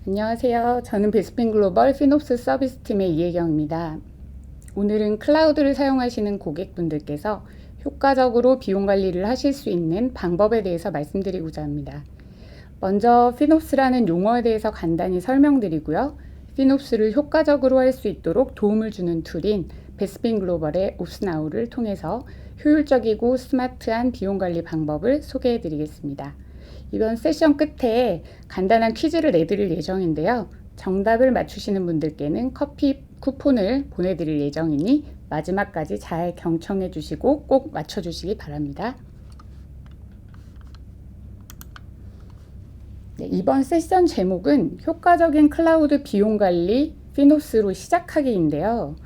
안녕하세요. 저는 베스핀 글로벌 피놉스 서비스 팀의 이혜경입니다. 오늘은 클라우드를 사용하시는 고객분들께서 효과적으로 비용 관리를 하실 수 있는 방법에 대해서 말씀드리고자 합니다. 먼저 피놉스라는 용어에 대해서 간단히 설명드리고요. 피놉스를 효과적으로 할 수 있도록 도움을 주는 툴인 베스핀 글로벌의 옵스나우를 통해서 효율적이고 스마트한 비용 관리 방법을 소개해 드리겠습니다. 이번 세션 끝에 간단한 퀴즈를 내드릴 예정인데요. 정답을 맞추시는 분들께는 커피 쿠폰을 보내드릴 예정이니 마지막까지 잘 경청해 주시고 꼭 맞춰주시기 바랍니다. 네, 이번 세션 제목은 효과적인 클라우드 비용 관리 피놉스로 시작하기인데요.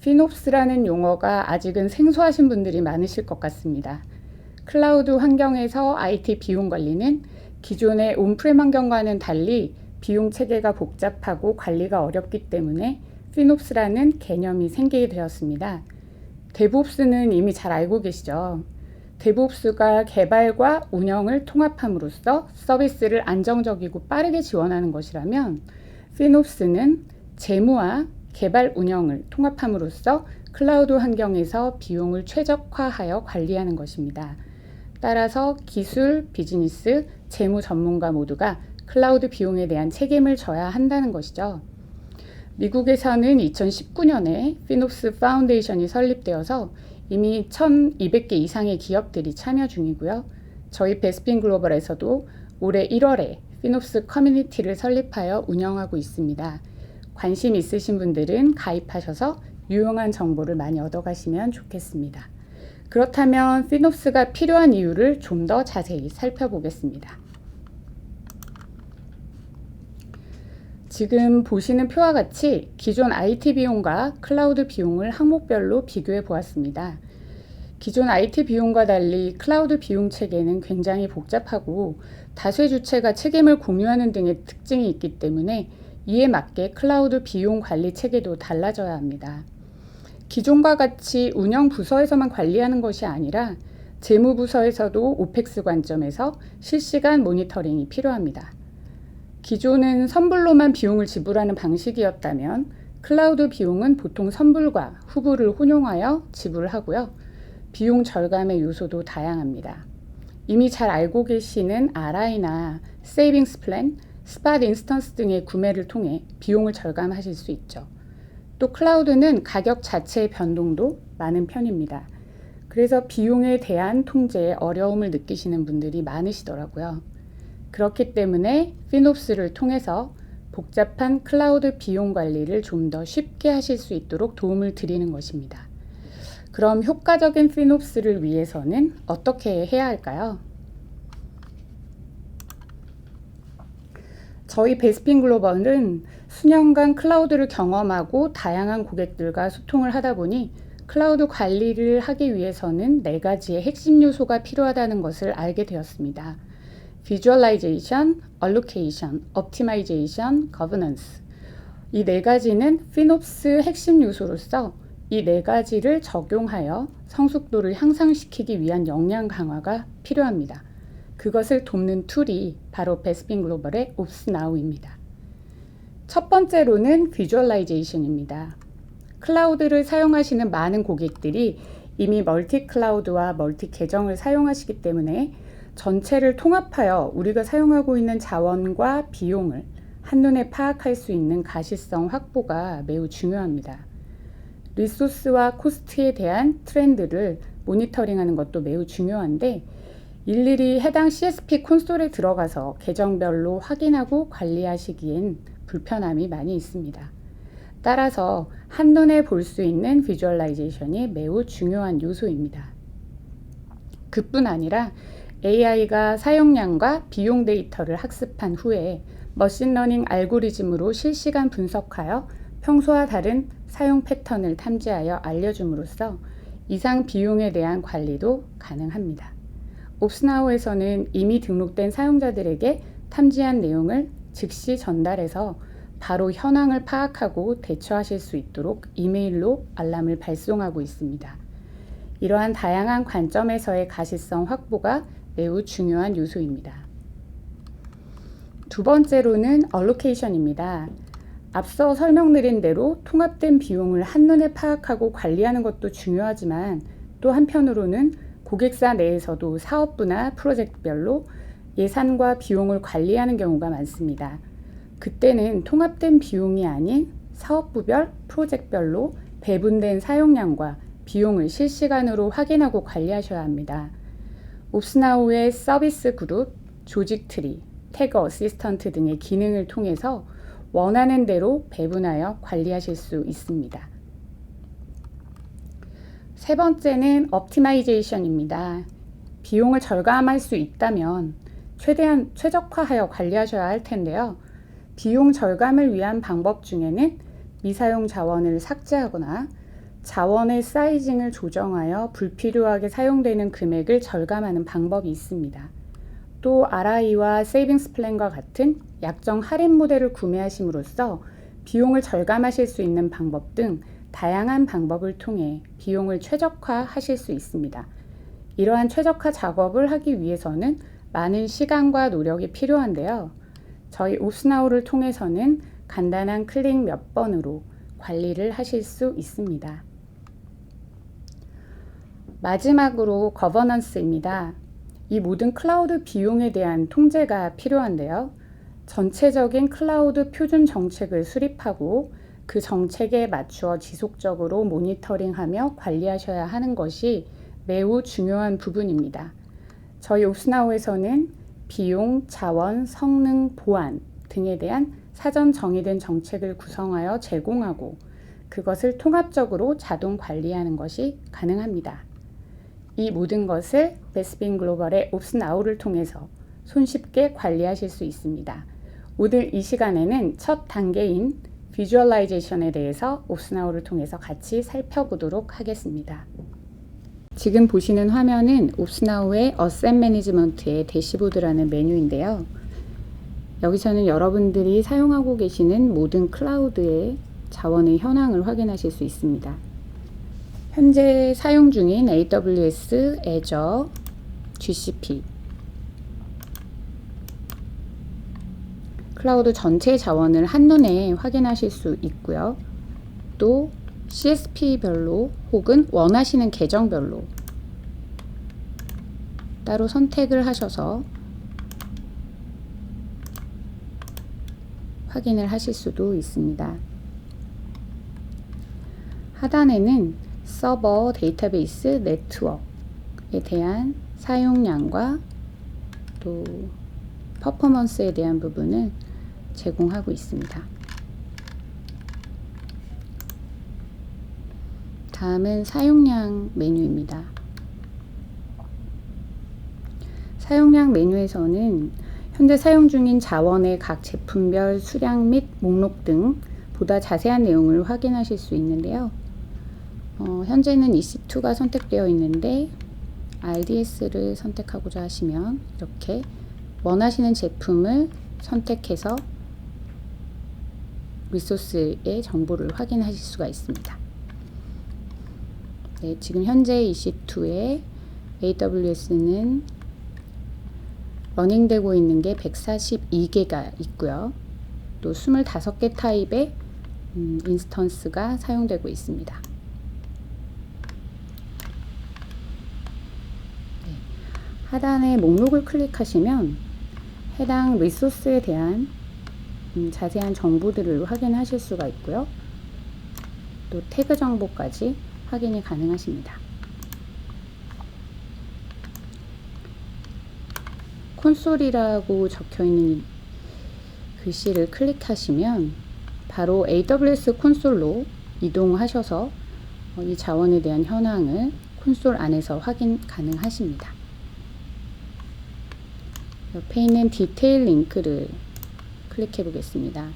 피놉스라는 용어가 아직은 생소하신 분들이 많으실 것 같습니다. 클라우드 환경에서 IT 비용 관리는 기존의 온프렘 환경과는 달리 비용 체계가 복잡하고 관리가 어렵기 때문에 피놉스라는 개념이 생기게 되었습니다. 데브옵스는 이미 잘 알고 계시죠? 데브옵스가 개발과 운영을 통합함으로써 서비스를 안정적이고 빠르게 지원하는 것이라면 피놉스는 재무와 개발 운영을 통합함으로써 클라우드 환경에서 비용을 최적화하여 관리하는 것입니다. 따라서 기술, 비즈니스, 재무 전문가 모두가 클라우드 비용에 대한 책임을 져야 한다는 것이죠. 미국에서는 2019년에 피놉스 파운데이션이 설립되어서 이미 1,200개 이상의 기업들이 참여 중이고요. 저희 베스핀 글로벌에서도 올해 1월에 피놉스 커뮤니티를 설립하여 운영하고 있습니다. 관심 있으신 분들은 가입하셔서 유용한 정보를 많이 얻어가시면 좋겠습니다. 그렇다면 피놉스가 필요한 이유를 좀 더 자세히 살펴보겠습니다. 지금 보시는 표와 같이 기존 IT 비용과 클라우드 비용을 항목별로 비교해 보았습니다. 기존 IT 비용과 달리 클라우드 비용 체계는 굉장히 복잡하고 다수의 주체가 책임을 공유하는 등의 특징이 있기 때문에 이에 맞게 클라우드 비용 관리 체계도 달라져야 합니다. 기존과 같이 운영 부서에서만 관리하는 것이 아니라 재무 부서에서도 오펙스 관점에서 실시간 모니터링이 필요합니다. 기존은 선불로만 비용을 지불하는 방식이었다면 클라우드 비용은 보통 선불과 후불을 혼용하여 지불하고요. 비용 절감의 요소도 다양합니다. 이미 잘 알고 계시는 RI나 세이빙스 플랜, 스팟 인스턴스 등의 구매를 통해 비용을 절감하실 수 있죠. 또 클라우드는 가격 자체의 변동도 많은 편입니다. 그래서 비용에 대한 통제에 어려움을 느끼시는 분들이 많으시더라고요. 그렇기 때문에 피놉스를 통해서 복잡한 클라우드 비용 관리를 좀 더 쉽게 하실 수 있도록 도움을 드리는 것입니다. 그럼 효과적인 피놉스를 위해서는 어떻게 해야 할까요? 저희 베스핀 글로벌은 수년간 클라우드를 경험하고 다양한 고객들과 소통을 하다 보니 클라우드 관리를 하기 위해서는 4가지의 핵심 요소가 필요하다는 것을 알게 되었습니다. 비주얼라이제이션, 얼로케이션, 옵티마이제이션, 거버넌스. 이 4가지는 피놉스 핵심 요소로서 이 4가지를 적용하여 성숙도를 향상시키기 위한 역량 강화가 필요합니다. 그것을 돕는 툴이 바로 베스핀 글로벌의 옵스나우입니다. 첫 번째로는 비주얼라이제이션입니다. 클라우드를 사용하시는 많은 고객들이 이미 멀티 클라우드와 멀티 계정을 사용하시기 때문에 전체를 통합하여 우리가 사용하고 있는 자원과 비용을 한눈에 파악할 수 있는 가시성 확보가 매우 중요합니다. 리소스와 코스트에 대한 트렌드를 모니터링하는 것도 매우 중요한데 일일이 해당 CSP 콘솔에 들어가서 계정별로 확인하고 관리하시기엔 불편함이 많이 있습니다. 따라서 한눈에 볼 수 있는 비주얼라이제이션이 매우 중요한 요소입니다. 그뿐 아니라 AI가 사용량과 비용 데이터를 학습한 후에 머신러닝 알고리즘으로 실시간 분석하여 평소와 다른 사용 패턴을 탐지하여 알려줌으로써 이상 비용에 대한 관리도 가능합니다. 옵스나우에서는 이미 등록된 사용자들에게 탐지한 내용을 즉시 전달해서 바로 현황을 파악하고 대처하실 수 있도록 이메일로 알람을 발송하고 있습니다. 이러한 다양한 관점에서의 가시성 확보가 매우 중요한 요소입니다. 두 번째로는 allocation입니다. 앞서 설명드린 대로 통합된 비용을 한눈에 파악하고 관리하는 것도 중요하지만 또 한편으로는 고객사 내에서도 사업부나 프로젝트별로 예산과 비용을 관리하는 경우가 많습니다. 그때는 통합된 비용이 아닌 사업부별, 프로젝트별로 배분된 사용량과 비용을 실시간으로 확인하고 관리하셔야 합니다. 옵스나우의 서비스 그룹, 조직 트리, 태그 어시스턴트 등의 기능을 통해서 원하는 대로 배분하여 관리하실 수 있습니다. 세 번째는 옵티마이제이션입니다. 비용을 절감할 수 있다면 최대한 최적화하여 관리하셔야 할 텐데요. 비용 절감을 위한 방법 중에는 미사용 자원을 삭제하거나 자원의 사이징을 조정하여 불필요하게 사용되는 금액을 절감하는 방법이 있습니다. 또 RI와 세이빙스 플랜과 같은 약정 할인 모델을 구매하심으로써 비용을 절감하실 수 있는 방법 등 다양한 방법을 통해 비용을 최적화하실 수 있습니다. 이러한 최적화 작업을 하기 위해서는 많은 시간과 노력이 필요한데요. 저희 옵스나우를 통해서는 간단한 클릭 몇 번으로 관리를 하실 수 있습니다. 마지막으로 거버넌스입니다. 이 모든 클라우드 비용에 대한 통제가 필요한데요. 전체적인 클라우드 표준 정책을 수립하고 그 정책에 맞추어 지속적으로 모니터링하며 관리하셔야 하는 것이 매우 중요한 부분입니다. 저희 옵스나우에서는 비용, 자원, 성능, 보안 등에 대한 사전 정의된 정책을 구성하여 제공하고 그것을 통합적으로 자동 관리하는 것이 가능합니다. 이 모든 것을 베스핀 글로벌의 옵스나우를 통해서 손쉽게 관리하실 수 있습니다. 오늘 이 시간에는 첫 단계인 비주얼라이제이션에 대해서 옵스나우를 통해서 같이 살펴보도록 하겠습니다. 지금 보시는 화면은 옵스나우의 어셋 매니지먼트의 대시보드라는 메뉴인데요. 여기서는 여러분들이 사용하고 계시는 모든 클라우드의 자원의 현황을 확인하실 수 있습니다. 현재 사용 중인 AWS, Azure, GCP 클라우드 전체 자원을 한눈에 확인하실 수 있고요. 또 CSP별로 혹은 원하시는 계정별로 따로 선택을 하셔서 확인을 하실 수도 있습니다. 하단에는 서버, 데이터베이스, 네트워크에 대한 사용량과 또 퍼포먼스에 대한 부분을 제공하고 있습니다. 다음은 사용량 메뉴입니다. 사용량 메뉴에서는 현재 사용 중인 자원의 각 제품별 수량 및 목록 등 보다 자세한 내용을 확인하실 수 있는데요. 현재는 EC2가 선택되어 있는데 RDS를 선택하고자 하시면 이렇게 원하시는 제품을 선택해서 리소스의 정보를 확인하실 수가 있습니다. 네, 지금 현재 EC2에 AWS는 러닝되고 있는 게 142개가 있고요. 또 25개 타입의 인스턴스가 사용되고 있습니다. 네, 하단에 목록을 클릭하시면 해당 리소스에 대한 자세한 정보들을 확인하실 수가 있고요. 또 태그 정보까지 확인이 가능하십니다. 콘솔이라고 적혀있는 글씨를 클릭하시면 바로 AWS 콘솔로 이동하셔서 이 자원에 대한 현황을 콘솔 안에서 확인 가능하십니다. 옆에 있는 디테일 링크를 클릭해 보겠습니다.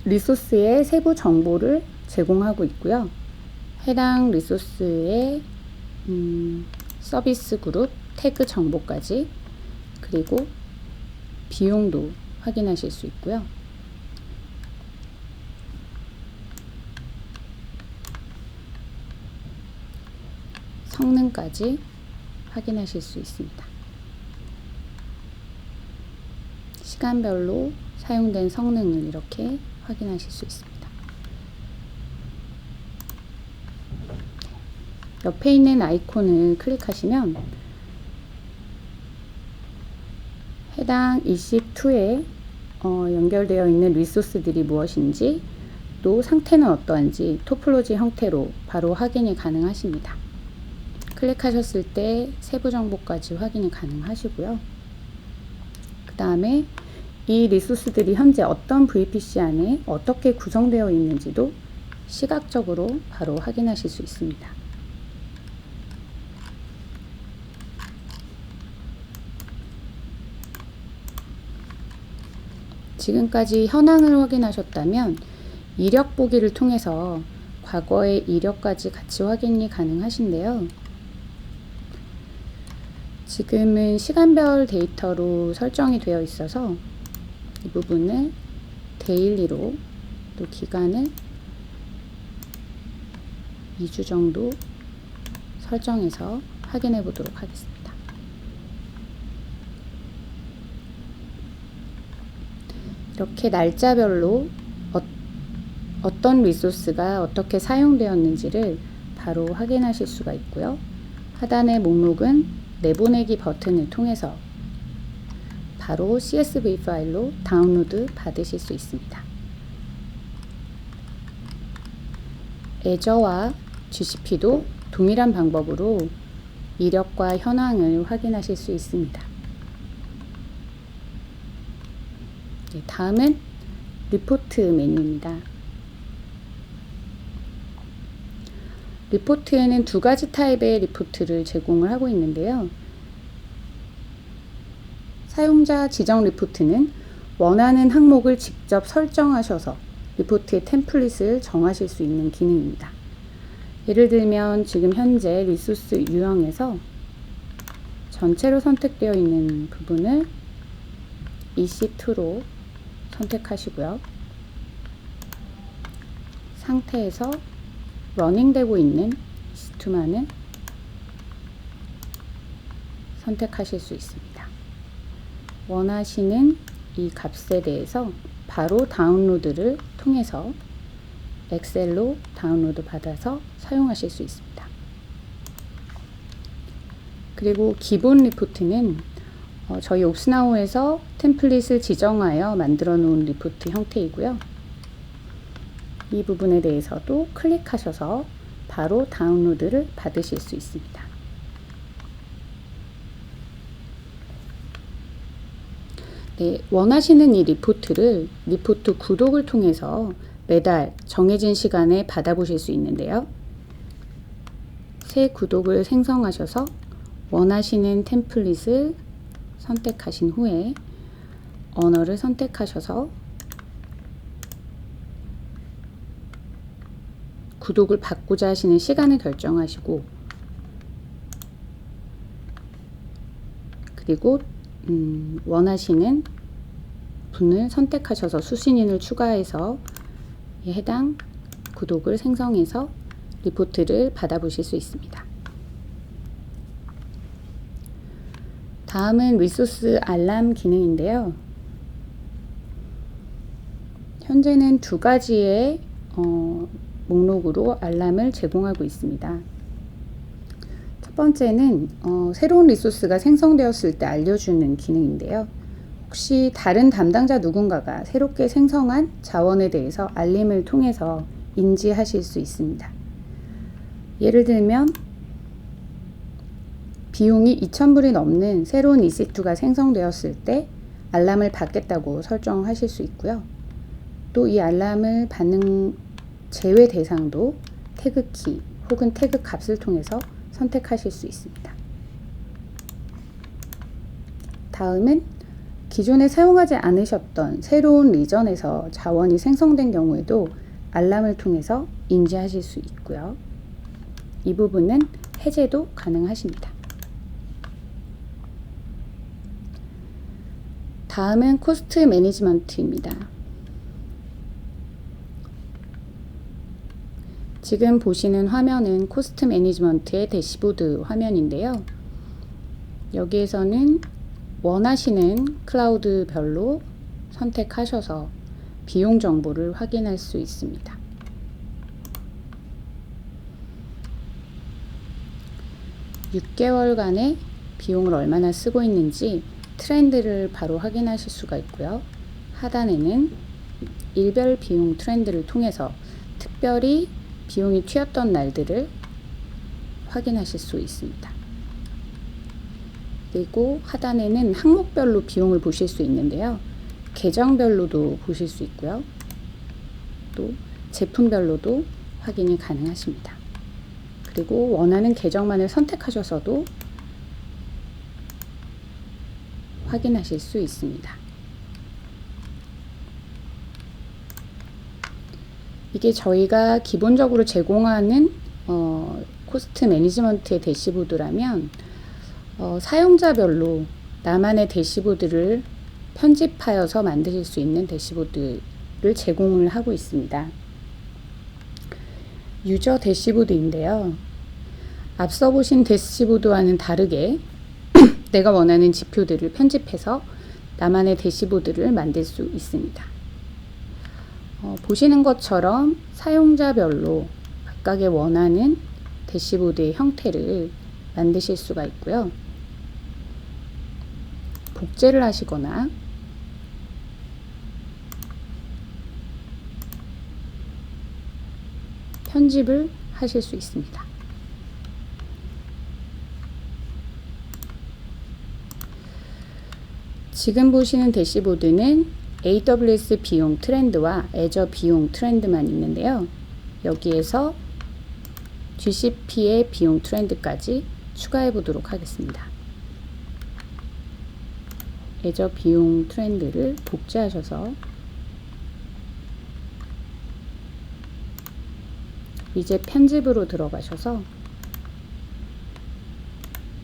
리소스의 세부 정보를 제공하고 있고요. 해당 리소스의 서비스 그룹, 태그 정보까지 그리고 비용도 확인하실 수 있고요. 성능까지 확인하실 수 있습니다. 시간별로 사용된 성능을 이렇게 확인하실 수 있습니다. 옆에 있는 아이콘을 클릭하시면 해당 EC2에 연결되어 있는 리소스들이 무엇인지, 또 상태는 어떠한지 토폴로지 형태로 바로 확인이 가능하십니다. 클릭하셨을 때 세부 정보까지 확인이 가능하시고요. 그 다음에 이 리소스들이 현재 어떤 VPC 안에 어떻게 구성되어 있는지도 시각적으로 바로 확인하실 수 있습니다. 지금까지 현황을 확인하셨다면 이력 보기를 통해서 과거의 이력까지 같이 확인이 가능하신데요. 지금은 시간별 데이터로 설정이 되어 있어서 이 부분을 데일리로, 또 기간을 2주 정도 설정해서 확인해 보도록 하겠습니다. 이렇게 날짜별로 어떤 리소스가 어떻게 사용되었는지를 바로 확인하실 수가 있고요. 하단의 목록은 내보내기 버튼을 통해서 바로 CSV 파일로 다운로드 받으실 수 있습니다. 애저와 GCP도 동일한 방법으로 이력과 현황을 확인하실 수 있습니다. 다음은 리포트 메뉴입니다. 리포트에는 두 가지 타입의 리포트를 제공을 하고 있는데요. 사용자 지정 리포트는 원하는 항목을 직접 설정하셔서 리포트의 템플릿을 정하실 수 있는 기능입니다. 예를 들면 지금 현재 리소스 유형에서 전체로 선택되어 있는 부분을 EC2로 선택하시고요. 상태에서 러닝되고 있는 EC2만은 선택하실 수 있습니다. 원하시는 이 값에 대해서 바로 다운로드를 통해서 엑셀로 다운로드 받아서 사용하실 수 있습니다. 그리고 기본 리포트는 저희 옵스나우에서 템플릿을 지정하여 만들어 놓은 리포트 형태이고요. 이 부분에 대해서도 클릭하셔서 바로 다운로드를 받으실 수 있습니다. 네, 원하시는 이 리포트를 리포트 구독을 통해서 매달 정해진 시간에 받아보실 수 있는데요. 새 구독을 생성하셔서 원하시는 템플릿을 선택하신 후에 언어를 선택하셔서 구독을 받고자 하시는 시간을 결정하시고, 그리고 원하시는 분을 선택하셔서 수신인을 추가해서 해당 구독을 생성해서 리포트를 받아보실 수 있습니다. 다음은 리소스 알람 기능인데요. 현재는 두 가지의 목록으로 알람을 제공하고 있습니다. 첫 번째는 새로운 리소스가 생성되었을 때 알려주는 기능인데요. 혹시 다른 담당자 누군가가 새롭게 생성한 자원에 대해서 알림을 통해서 인지하실 수 있습니다. 예를 들면 비용이 2,000불이 넘는 새로운 EC2가 생성되었을 때 알람을 받겠다고 설정하실 수 있고요. 또 이 알람을 받는 제외 대상도 태그키 혹은 태그 값을 통해서 선택하실 수 있습니다. 다음은 기존에 사용하지 않으셨던 새로운 리전에서 자원이 생성된 경우에도 알람을 통해서 인지하실 수 있고요. 이 부분은 해제도 가능하십니다. 다음은 코스트 매니지먼트입니다. 지금 보시는 화면은 코스트 매니지먼트의 대시보드 화면인데요. 여기에서는 원하시는 클라우드별로 선택하셔서 비용 정보를 확인할 수 있습니다. (6개월간의) 비용을 얼마나 쓰고 있는지 트렌드를 바로 확인하실 수가 있고요. 하단에는 일별 비용 트렌드를 통해서 특별히 비용이 튀었던 날들을 확인하실 수 있습니다. 그리고 하단에는 항목별로 비용을 보실 수 있는데요. 계정별로도 보실 수 있고요. 또 제품별로도 확인이 가능하십니다. 그리고 원하는 계정만을 선택하셔서도 확인하실 수 있습니다. 이게 저희가 기본적으로 제공하는 코스트 매니지먼트의 대시보드라면 사용자별로 나만의 대시보드를 편집하여서 만드실 수 있는 대시보드를 제공을 하고 있습니다. 유저 대시보드인데요. 앞서 보신 대시보드와는 다르게 내가 원하는 지표들을 편집해서 나만의 대시보드를 만들 수 있습니다. 보시는 것처럼 사용자별로 각각의 원하는 대시보드의 형태를 만드실 수가 있고요. 복제를 하시거나 편집을 하실 수 있습니다. 지금 보시는 대시보드는 AWS 비용 트렌드와 애저 비용 트렌드만 있는데요. 여기에서 GCP의 비용 트렌드까지 추가해 보도록 하겠습니다. 애저 비용 트렌드를 복제하셔서 이제 편집으로 들어가셔서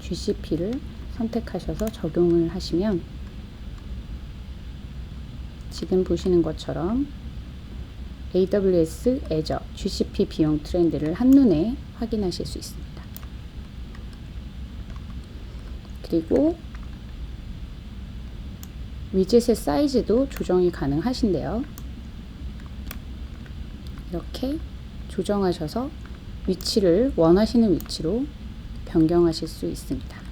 GCP를 선택하셔서 적용을 하시면 지금 보시는 것처럼 AWS, 애저, GCP 비용 트렌드를 한눈에 확인하실 수 있습니다. 그리고 위젯의 사이즈도 조정이 가능하신데요. 이렇게 조정하셔서 위치를 원하시는 위치로 변경하실 수 있습니다.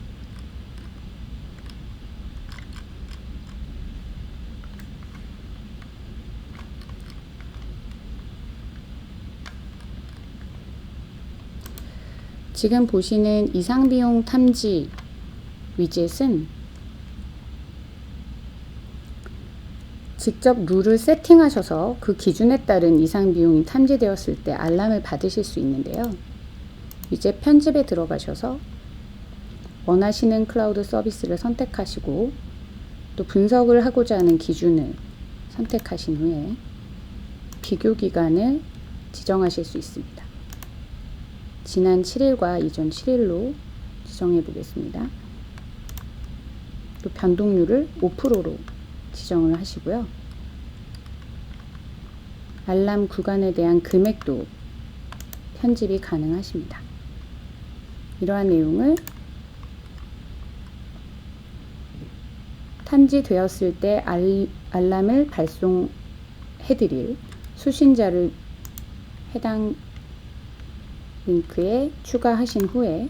지금 보시는 이상비용 탐지 위젯은 직접 룰을 세팅하셔서 그 기준에 따른 이상비용이 탐지되었을 때 알람을 받으실 수 있는데요. 위젯 편집에 들어가셔서 원하시는 클라우드 서비스를 선택하시고 또 분석을 하고자 하는 기준을 선택하신 후에 비교 기간을 지정하실 수 있습니다. 지난 7일과 이전 7일로 지정해 보겠습니다. 또 변동률을 5%로 지정을 하시고요. 알람 구간에 대한 금액도 편집이 가능하십니다. 이러한 내용을 탐지되었을 때 알람을 발송해드릴 수신자를 해당 링크에 추가하신 후에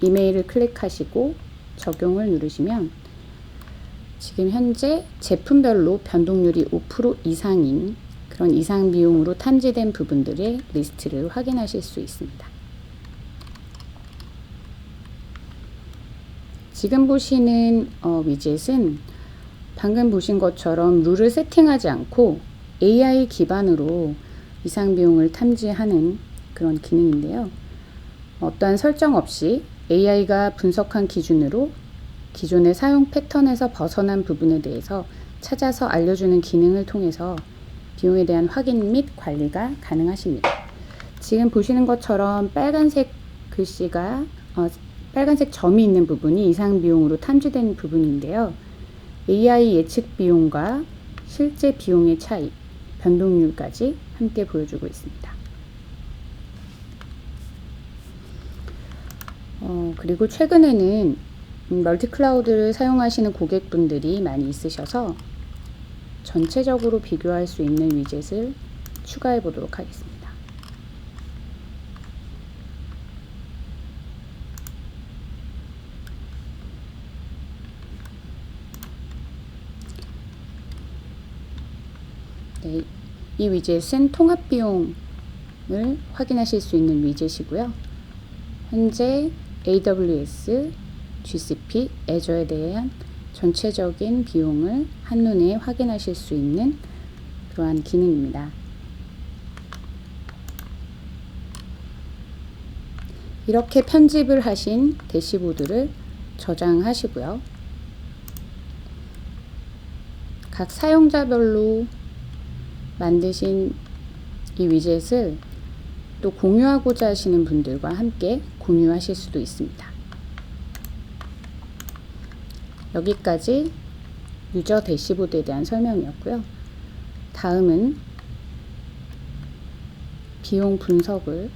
이메일을 클릭하시고 적용을 누르시면 지금 현재 제품별로 변동률이 5% 이상인 그런 이상 비용으로 탐지된 부분들의 리스트를 확인하실 수 있습니다. 지금 보시는 위젯은 방금 보신 것처럼 룰을 세팅하지 않고 AI 기반으로 이상 비용을 탐지하는 그런 기능인데요. 어떠한 설정 없이 AI가 분석한 기준으로 기존의 사용 패턴에서 벗어난 부분에 대해서 찾아서 알려주는 기능을 통해서 비용에 대한 확인 및 관리가 가능하십니다. 지금 보시는 것처럼 빨간색 글씨가 빨간색 점이 있는 부분이 이상 비용으로 탐지된 부분인데요. AI 예측 비용과 실제 비용의 차이, 변동률까지 함께 보여주고 있습니다. 그리고 최근에는 멀티 클라우드를 사용하시는 고객분들이 많이 있으셔서 전체적으로 비교할 수 있는 위젯을 추가해 보도록 하겠습니다. 네, 이 위젯은 통합 비용을 확인하실 수 있는 위젯이고요. 현재 AWS, GCP, 애저에 대한 전체적인 비용을 한눈에 확인하실 수 있는 그러한 기능입니다. 이렇게 편집을 하신 대시보드를 저장하시고요. 각 사용자별로 만드신 이 위젯을 또 공유하고자 하시는 분들과 함께 공유하실 수도 있습니다. 여기까지 유저 대시보드에 대한 설명이었고요. 다음은 비용 분석을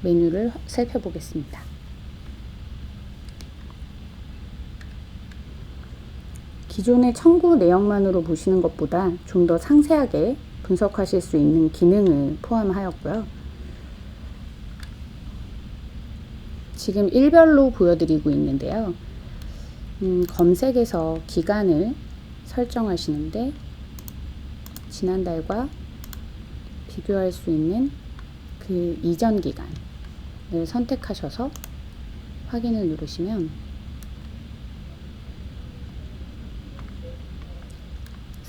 메뉴를 살펴보겠습니다. 기존의 청구 내용만으로 보시는 것보다 좀 더 상세하게 분석하실 수 있는 기능을 포함하였고요. 지금 일별로 보여드리고 있는데요. 검색에서 기간을 설정하시는데 지난달과 비교할 수 있는 그 이전 기간을 선택하셔서 확인을 누르시면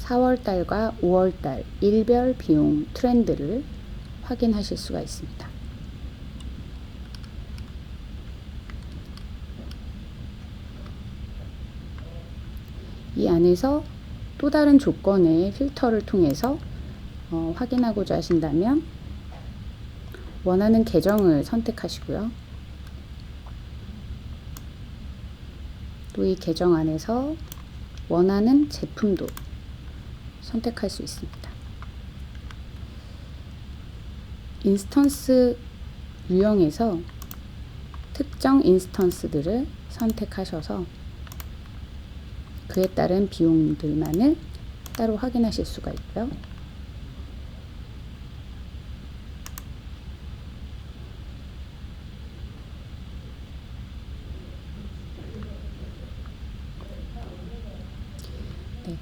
4월달과 5월달 일별 비용 트렌드를 확인하실 수가 있습니다. 이 안에서 또 다른 조건의 필터를 통해서 확인하고자 하신다면 원하는 계정을 선택하시고요. 또 이 계정 안에서 원하는 제품도 선택할 수 있습니다. 인스턴스 유형에서 특정 인스턴스들을 선택하셔서 그에 따른 비용들만을 따로 확인하실 수가 있고요. 네,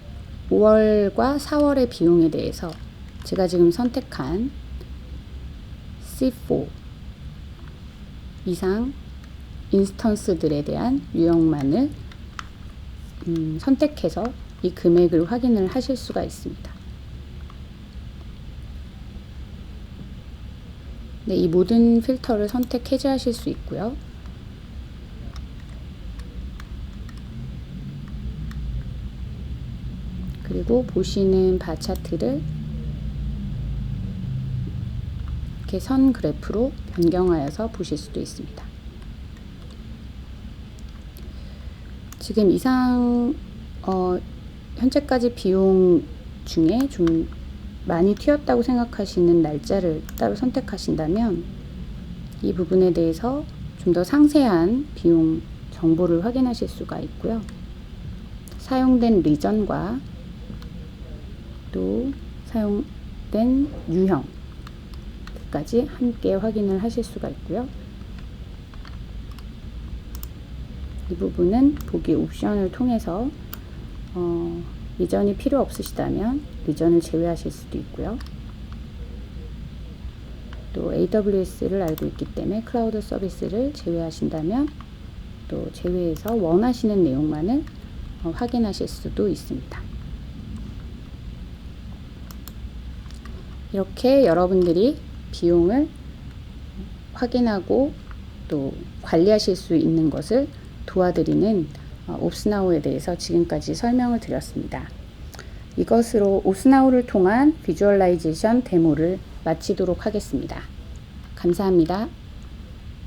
5월과 4월의 비용에 대해서 제가 지금 선택한 C4 이상 인스턴스들에 대한 유형만을 선택해서 이 금액을 확인을 하실 수가 있습니다. 네, 이 모든 필터를 선택 해제하실 수 있고요. 그리고 보시는 바 차트를 이렇게 선 그래프로 변경하여서 보실 수도 있습니다. 지금 이상 현재까지 비용 중에 좀 많이 튀었다고 생각하시는 날짜를 따로 선택하신다면 이 부분에 대해서 좀 더 상세한 비용 정보를 확인하실 수가 있고요. 사용된 리전과 또 사용된 유형까지 함께 확인을 하실 수가 있고요. 이 부분은 보기 옵션을 통해서 리전이 필요 없으시다면 리전을 제외하실 수도 있고요. 또 AWS를 알고 있기 때문에 클라우드 서비스를 제외하신다면 또 제외해서 원하시는 내용만을 확인하실 수도 있습니다. 이렇게 여러분들이 비용을 확인하고 또 관리하실 수 있는 것을 도와드리는 옵스나우에 대해서 지금까지 설명을 드렸습니다. 이것으로 옵스나우를 통한 비주얼라이제이션 데모를 마치도록 하겠습니다. 감사합니다.